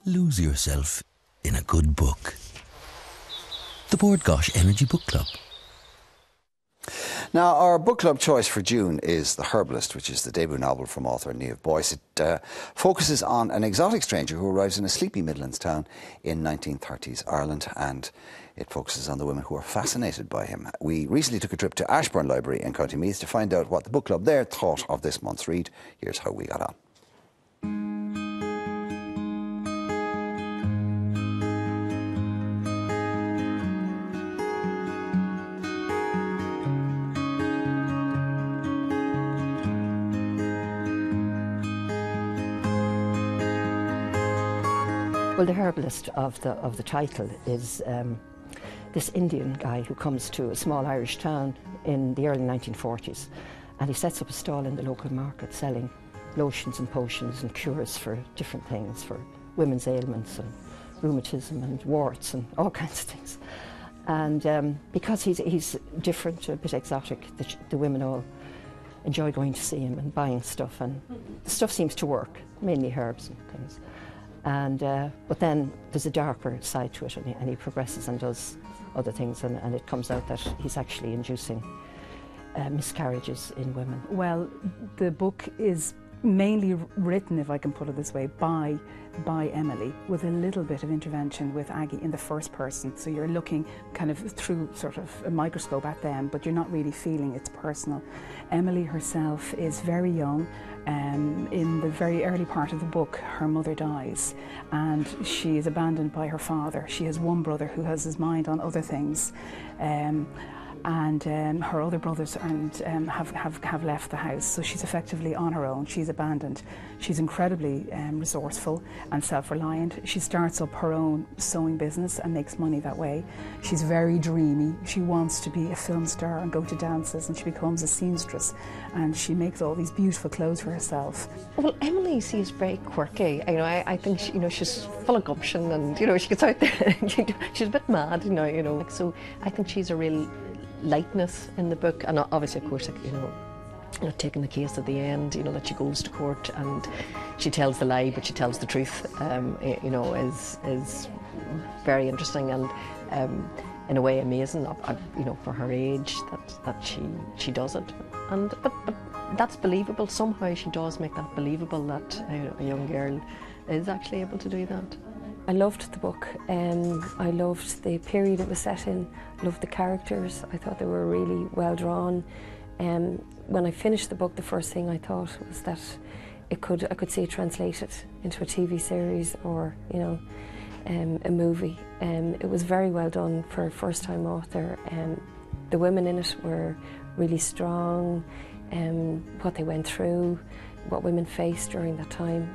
lose yourself in a good book. The Bord Gáis Energy Book Club. Now, our book club choice for June is The Herbalist, which is the debut novel from author Niamh Boyce. It focuses on an exotic stranger who arrives in a sleepy Midlands town in 1930s Ireland, and it focuses on the women who are fascinated by him. We recently took a trip to Ashbourne Library in County Meath to find out what the book club there thought of this month's read. Here's how we got on. Well, the herbalist of the title is this Indian guy who comes to a small Irish town in the early 1940s, and he sets up a stall in the local market selling lotions and potions and cures for different things, for women's ailments and rheumatism and warts and all kinds of things. And because he's different, a bit exotic, the women all enjoy going to see him and buying stuff, and the stuff seems to work, mainly herbs and things. And but then there's a darker side to it, and he progresses and does other things, and it comes out that he's actually inducing miscarriages in women. Well, the book is mainly written, if I can put it this way, by Emily, with a little bit of intervention with Aggie in the first person. So you're looking kind of through sort of a microscope at them, but you're not really feeling it's personal. Emily herself is very young. In the very early part of the book, her mother dies and she is abandoned by her father. She has one brother who has his mind on other things. And her other brothers have left the house, so she's effectively on her own. She's abandoned. She's incredibly resourceful and self-reliant. She starts up her own sewing business and makes money that way. She's very dreamy. She wants to be a film star and go to dances, and she becomes a seamstress, and she makes all these beautiful clothes for herself. Well, Emily is very quirky. I think she's full of gumption, and she gets out there. She's a bit mad, So I think she's a real lightness in the book, and obviously, of course, taking the case at the end, that she goes to court and she tells the lie, but she tells the truth. Is very interesting and in a way amazing. For her age, that she does it, but that's believable. Somehow she does make that believable that a young girl is actually able to do that. I loved the book. I loved the period it was set in. I loved the characters. I thought they were really well drawn. When I finished the book, the first thing I thought was that I could see it translated into a TV series or a movie. It was very well done for a first-time author. The women in it were really strong. What they went through, what women faced during that time,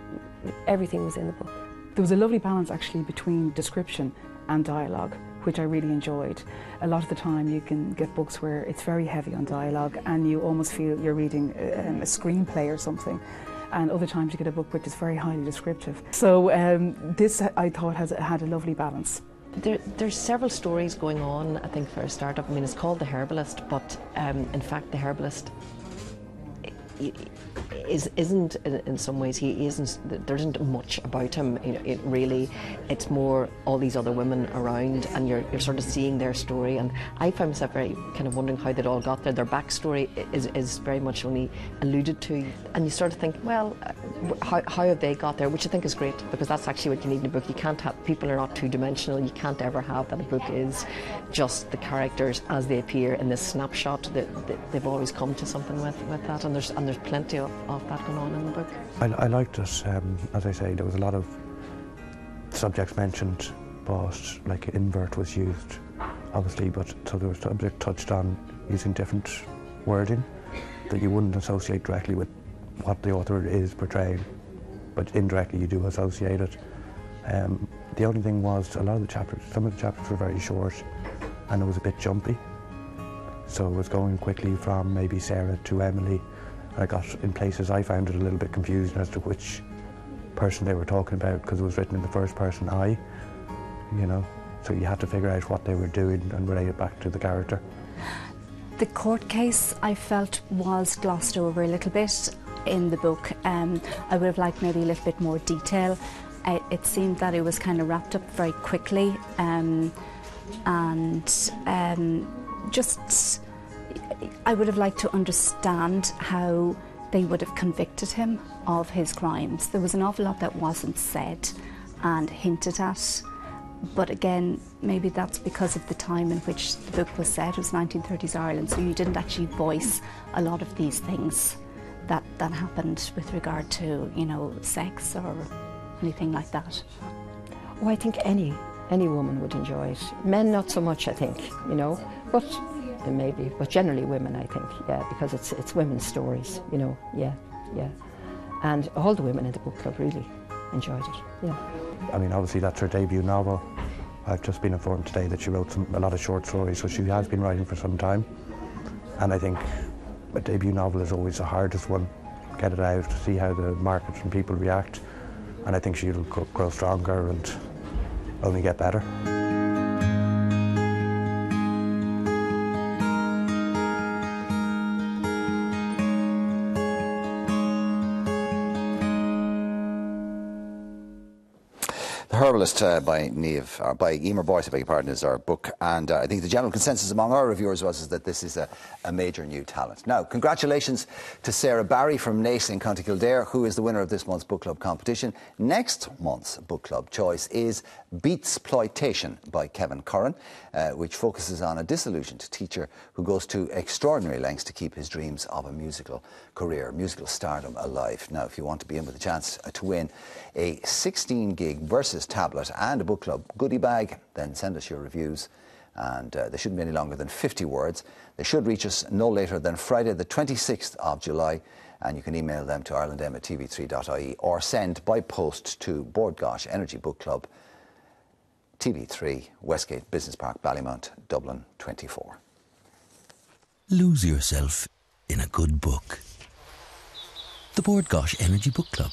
everything was in the book. There was a lovely balance actually between description and dialogue, which I really enjoyed. A lot of the time you can get books where it's very heavy on dialogue and you almost feel you're reading a screenplay or something, and other times you get a book which is very highly descriptive. So this, I thought, had a lovely balance. There's several stories going on, I think, for a start-up. I mean, it's called The Herbalist, but in fact The Herbalist isn't in some ways, there isn't much about him. It's more all these other women around, and you're sort of seeing their story, and I found myself very kind of wondering how they'd all got there. Their backstory is very much only alluded to, and you sort of think, well, how have they got there, which I think is great, because that's actually what you need in a book. You can't have, people are not two-dimensional. You can't ever have that a book is just the characters as they appear in this snapshot. They've always come to something with that, and there's plenty of that going on in the book. I liked it. As I say, there was a lot of subjects mentioned, but like invert was used, obviously, but so there was a bit touched on using different wording that you wouldn't associate directly with what the author is portraying, but indirectly you do associate it. The only thing was some of the chapters were very short, and it was a bit jumpy. So it was going quickly from maybe Sarah to Emily. I got, in places I found it a little bit confusing as to which person they were talking about, because it was written in the first person I, so you had to figure out what they were doing and relate it back to the character. The court case, I felt, was glossed over a little bit in the book. I would have liked maybe a little bit more detail it seemed that it was kind of wrapped up very quickly, just I would have liked to understand how they would have convicted him of his crimes. There was an awful lot that wasn't said and hinted at, but again, maybe that's because of the time in which the book was set. It was 1930s Ireland, so you didn't actually voice a lot of these things that happened with regard to, you know, sex or anything like that. Oh, I think any woman would enjoy it. Men not so much, I think, you know, but maybe, but generally women, I think, yeah, because it's women's stories, you know, yeah. And all the women in the book club really enjoyed it, yeah. I mean, obviously that's her debut novel. I've just been informed today that she wrote a lot of short stories, so she has been writing for some time. And I think a debut novel is always the hardest one. Get it out, see how the market and people react. And I think she'll grow stronger and only get better. The Herbalist by Emer Boyce, I beg your pardon, is our book, and I think the general consensus among our reviewers was that this is a major new talent. Now, congratulations to Sarah Barry from Nace in County Kildare, who is the winner of this month's book club competition. Next month's book club choice is Beatsploitation by Kevin Curran, which focuses on a disillusioned teacher who goes to extraordinary lengths to keep his dreams of a musical career, musical stardom alive. Now, if you want to be in with a chance to win a 16-gig Versus tablet and a book club goodie bag, then send us your reviews, and they shouldn't be any longer than 50 words. They should reach us no later than Friday the 26th of July, and you can email them to irelandm@tv3.ie or send by post to Bord Gáis Energy Book Club, TV3, Westgate Business Park, Ballymount, Dublin 24. Lose yourself in a good book. The Bord Gáis Energy Book Club.